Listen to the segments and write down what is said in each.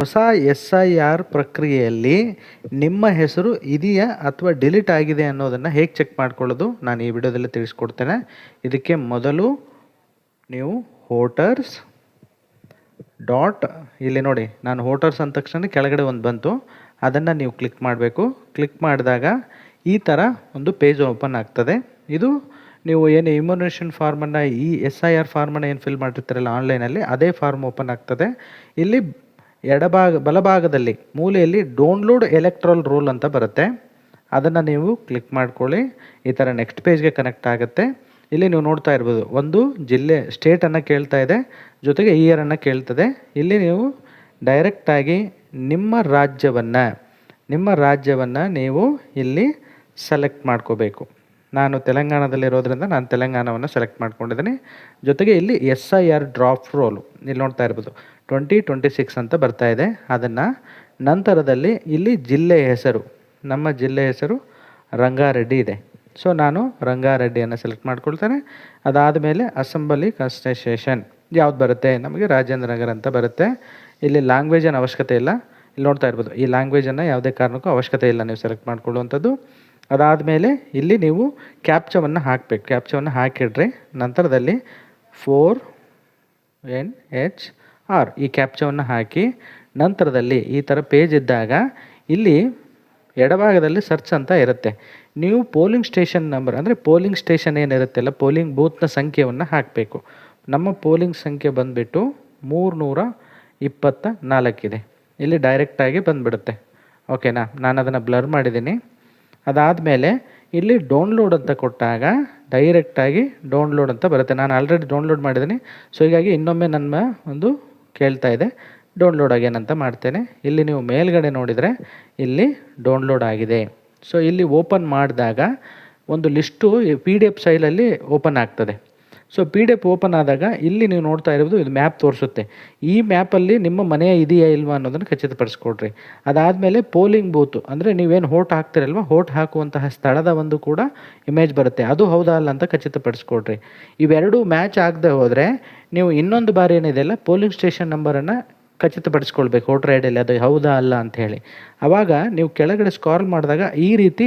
ಹೊಸ SIR ಪ್ರಕ್ರಿಯೆಯಲ್ಲಿ ನಿಮ್ಮ ಹೆಸರು ಇದೆಯಾ ಅಥವಾ ಡಿಲೀಟ್ ಆಗಿದೆ ಅನ್ನೋದನ್ನು ಹೇಗೆ ಚೆಕ್ ಮಾಡ್ಕೊಳ್ಳೋದು ನಾನು ಈ ವಿಡಿಯೋದಲ್ಲಿ ತಿಳಿಸ್ಕೊಡ್ತೇನೆ. ಇದಕ್ಕೆ ಮೊದಲು ನೀವು ವೋಟರ್ಸ್ ಡಾಟ್ ಇಲ್ಲಿ ನೋಡಿ, ನಾನು ವೋಟರ್ಸ್ ಅಂದ ತಕ್ಷಣ ಕೆಳಗಡೆ ಒಂದು ಬಂತು, ಅದನ್ನು ನೀವು ಕ್ಲಿಕ್ ಮಾಡಬೇಕು. ಕ್ಲಿಕ್ ಮಾಡಿದಾಗ ಈ ಥರ ಒಂದು ಪೇಜ್ ಓಪನ್ ಆಗ್ತದೆ. ಇದು ನೀವು ಏನು ಇಮ್ಯುನೇಷನ್ ಫಾರ್ಮನ್ನು ಈ SIR ಫಾರ್ಮನ್ನು ಏನು ಫಿಲ್ ಮಾಡಿರ್ತೀರಲ್ಲ ಆನ್ಲೈನಲ್ಲಿ, ಅದೇ ಫಾರ್ಮ್ ಓಪನ್ ಆಗ್ತದೆ. ಇಲ್ಲಿ ಬಲಭಾಗದಲ್ಲಿ ಮೂಲೆಯಲ್ಲಿ ಡೌನ್ಲೋಡ್ ಎಲೆಕ್ಟ್ರಲ್ ರೋಲ್ ಅಂತ ಬರುತ್ತೆ, ಅದನ್ನು ನೀವು ಕ್ಲಿಕ್ ಮಾಡ್ಕೊಳ್ಳಿ. ಈ ಥರ ನೆಕ್ಸ್ಟ್ ಪೇಜ್ಗೆ ಕನೆಕ್ಟ್ ಆಗುತ್ತೆ. ಇಲ್ಲಿ ನೀವು ನೋಡ್ತಾ ಇರ್ಬೋದು, ಒಂದು ಜಿಲ್ಲೆ ಸ್ಟೇಟನ್ನು ಕೇಳ್ತಾ ಇದೆ, ಜೊತೆಗೆ ಇಯರನ್ನು ಕೇಳ್ತದೆ. ಇಲ್ಲಿ ನೀವು ಡೈರೆಕ್ಟಾಗಿ ನಿಮ್ಮ ರಾಜ್ಯವನ್ನು ನೀವು ಇಲ್ಲಿ ಸೆಲೆಕ್ಟ್ ಮಾಡ್ಕೋಬೇಕು. ನಾನು ತೆಲಂಗಾಣದಲ್ಲಿರೋದ್ರಿಂದ ನಾನು ತೆಲಂಗಾಣವನ್ನು ಸೆಲೆಕ್ಟ್ ಮಾಡ್ಕೊಂಡಿದ್ದೀನಿ. ಜೊತೆಗೆ ಇಲ್ಲಿ SIR ಡ್ರಾಫ್ಟ್ ರೋಲು ಇಲ್ಲಿ ನೋಡ್ತಾ ಇರ್ಬೋದು 2026 ಅಂತ ಬರ್ತಾ ಇದೆ. ಅದನ್ನು ನಂತರದಲ್ಲಿ ಇಲ್ಲಿ ಜಿಲ್ಲೆಯ ಹೆಸರು, ನಮ್ಮ ಜಿಲ್ಲೆಯ ಹೆಸರು ರಂಗಾರೆಡ್ಡಿ ಇದೆ. ಸೊ ನಾನು ರಂಗಾರೆಡ್ಡಿಯನ್ನು ಸೆಲೆಕ್ಟ್ ಮಾಡ್ಕೊಳ್ತೇನೆ. ಅದಾದಮೇಲೆ ಅಸೆಂಬ್ಲಿ ಕಾನ್ಸ್ಟಿಟ್ಯೂಷನ್ ಯಾವ್ದು ಬರುತ್ತೆ, ನಮಗೆ ರಾಜೇಂದ್ರ ನಗರ್ ಅಂತ ಬರುತ್ತೆ. ಇಲ್ಲಿ ಲ್ಯಾಂಗ್ವೇಜನ್ನು ಅವಶ್ಯಕತೆ ಇಲ್ಲ. ಇಲ್ಲಿ ನೋಡ್ತಾ ಇರ್ಬೋದು, ಈ ಲ್ಯಾಂಗ್ವೇಜನ್ನು ಯಾವುದೇ ಕಾರಣಕ್ಕೂ ಅವಶ್ಯಕತೆ ಇಲ್ಲ ನೀವು ಸೆಲೆಕ್ಟ್ ಮಾಡ್ಕೊಳ್ಳುವಂಥದ್ದು. ಅದಾದಮೇಲೆ ಇಲ್ಲಿ ನೀವು ಕ್ಯಾಪ್ಚವನ್ನು ಹಾಕಬೇಕು. ಕ್ಯಾಪ್ಚವನ್ನು ಹಾಕಿಡ್ರಿ. ನಂತರದಲ್ಲಿ 4NHR ಈ ಕ್ಯಾಪ್ಚವನ್ನು ಹಾಕಿ ನಂತರದಲ್ಲಿ ಈ ಥರ ಪೇಜ್ ಇದ್ದಾಗ ಇಲ್ಲಿ ಎಡಭಾಗದಲ್ಲಿ ಸರ್ಚ್ ಅಂತ ಇರುತ್ತೆ. ನೀವು ಪೋಲಿಂಗ್ ಸ್ಟೇಷನ್ ನಂಬರ್ ಅಂದರೆ ಪೋಲಿಂಗ್ ಸ್ಟೇಷನ್ ಏನಿರುತ್ತಲ್ಲ, ಪೋಲಿಂಗ್ ಬೂತ್ನ ಸಂಖ್ಯೆಯನ್ನು ಹಾಕಬೇಕು. ನಮ್ಮ ಪೋಲಿಂಗ್ ಸಂಖ್ಯೆ ಬಂದುಬಿಟ್ಟು 324 ಇದೆ. ಇಲ್ಲಿ ಡೈರೆಕ್ಟಾಗಿ ಬಂದುಬಿಡುತ್ತೆ. ಓಕೆನಾ, ನಾನು ಅದನ್ನು ಬ್ಲರ್ ಮಾಡಿದ್ದೀನಿ. ಅದಾದಮೇಲೆ ಇಲ್ಲಿ ಡೌನ್ಲೋಡ್ ಅಂತ ಕೊಟ್ಟಾಗ ಡೈರೆಕ್ಟಾಗಿ ಡೌನ್ಲೋಡ್ ಅಂತ ಬರುತ್ತೆ. ನಾನು ಆಲ್ರೆಡಿ ಡೌನ್ಲೋಡ್ ಮಾಡಿದ್ದೀನಿ. ಸೊ ಹೀಗಾಗಿ ಇನ್ನೊಮ್ಮೆ ನನ್ನ ಒಂದು ಕೇಳ್ತಾ ಇದೆ, ಡೌನ್ಲೋಡ್ ಆಗ್ಯಾನಂತ ಮಾಡ್ತೇನೆ. ಇಲ್ಲಿ ನೀವು ಮೇಲ್ಗಡೆ ನೋಡಿದರೆ ಇಲ್ಲಿ ಡೌನ್ಲೋಡ್ ಆಗಿದೆ. ಸೊ ಇಲ್ಲಿ ಓಪನ್ ಮಾಡಿದಾಗ ಒಂದು ಲಿಸ್ಟು PDF ಫೈಲಲ್ಲಿ ಓಪನ್ ಆಗ್ತದೆ. ಸೊ PDF ಓಪನ್ ಆದಾಗ ಇಲ್ಲಿ ನೀವು ನೋಡ್ತಾ ಇರೋದು ಇದು ಮ್ಯಾಪ್ ತೋರಿಸುತ್ತೆ. ಈ ಮ್ಯಾಪಲ್ಲಿ ನಿಮ್ಮ ಮನೆ ಇದೆಯಾ ಇಲ್ವಾ ಅನ್ನೋದನ್ನು ಖಚಿತಪಡಿಸ್ಕೊಡ್ರಿ. ಅದಾದಮೇಲೆ ಪೋಲಿಂಗ್ ಬೂತು ಅಂದರೆ ನೀವೇನು ವೋಟ್ ಹಾಕ್ತಿರಲ್ವ, ವೋಟ್ ಹಾಕುವಂತಹ ಸ್ಥಳದ ಒಂದು ಕೂಡ ಇಮೇಜ್ ಬರುತ್ತೆ, ಅದು ಹೌದಾ ಅಲ್ಲ ಅಂತ ಖಚಿತಪಡಿಸ್ಕೊಡ್ರಿ. ಇವೆರಡೂ ಮ್ಯಾಚ್ ಆಗದೆ ಹೋದರೆ ನೀವು ಇನ್ನೊಂದು ಬಾರಿ ಏನಿದೆಯಲ್ಲ ಪೋಲಿಂಗ್ ಸ್ಟೇಷನ್ ನಂಬರನ್ನು ಖಚಿತಪಡಿಸ್ಕೊಳ್ಬೇಕು ವೋಟರ್ ಐಡಿಯಲ್ಲಿ ಅದು ಹೌದಾ ಅಲ್ಲ ಅಂಥೇಳಿ. ಆವಾಗ ನೀವು ಕೆಳಗಡೆ ಸ್ಕ್ರಾಲ್ ಮಾಡಿದಾಗ ಈ ರೀತಿ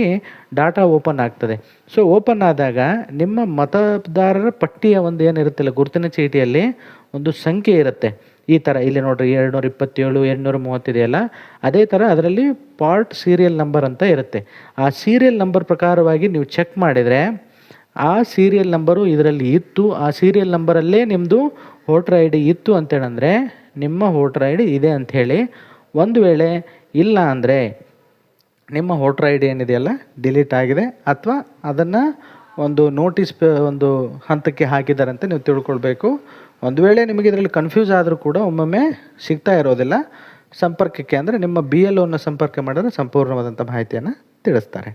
ಡಾಟಾ ಓಪನ್ ಆಗ್ತದೆ. ಸೊ ಓಪನ್ ಆದಾಗ ನಿಮ್ಮ ಮತದಾರರ ಪಟ್ಟಿಯ ಒಂದು ಏನಿರುತ್ತಲ್ಲ ಗುರುತಿನ ಚೀಟಿಯಲ್ಲಿ ಒಂದು ಸಂಖ್ಯೆ ಇರುತ್ತೆ. ಈ ಥರ ಇಲ್ಲಿ ನೋಡಿರಿ 227 230 ಇದೆಯಲ್ಲ, ಅದೇ ಥರ ಅದರಲ್ಲಿ ಪಾರ್ಟ್ ಸೀರಿಯಲ್ ನಂಬರ್ ಅಂತ ಇರುತ್ತೆ. ಆ ಸೀರಿಯಲ್ ನಂಬರ್ ಪ್ರಕಾರವಾಗಿ ನೀವು ಚೆಕ್ ಮಾಡಿದರೆ ಆ ಸೀರಿಯಲ್ ನಂಬರು ಇದರಲ್ಲಿ ಇತ್ತು, ಆ ಸೀರಿಯಲ್ ನಂಬರಲ್ಲೇ ನಿಮ್ಮದು ವೋಟರ್ ID ಇತ್ತು ಅಂತೇಳಂದರೆ ನಿಮ್ಮ ವೋಟರ್ ID ಇದೆ ಅಂಥೇಳಿ. ಒಂದು ವೇಳೆ ಇಲ್ಲ ಅಂದರೆ ನಿಮ್ಮ ವೋಟರ್ ID ಏನಿದೆಯಲ್ಲ ಡಿಲೀಟ್ ಆಗಿದೆ ಅಥವಾ ಅದನ್ನು ಒಂದು ನೋಟಿಸ್ ಒಂದು ಹಂತಕ್ಕೆ ಹಾಕಿದ್ದಾರೆ ಅಂತ ನೀವು ತಿಳ್ಕೊಳ್ಬೇಕು. ಒಂದು ವೇಳೆ ನಿಮಗೆ ಇದರಲ್ಲಿ ಕನ್ಫ್ಯೂಸ್ ಆದರೂ ಕೂಡ ಒಮ್ಮೊಮ್ಮೆ ಸಿಗ್ತಾ ಇರೋದಿಲ್ಲ, ಸಂಪರ್ಕಕ್ಕೆ ಅಂದರೆ ನಿಮ್ಮ BLOನ ಸಂಪರ್ಕ ಮಾಡಿದ್ರೆ ಸಂಪೂರ್ಣವಾದಂಥ ಮಾಹಿತಿಯನ್ನು ತಿಳಿಸ್ತಾರೆ.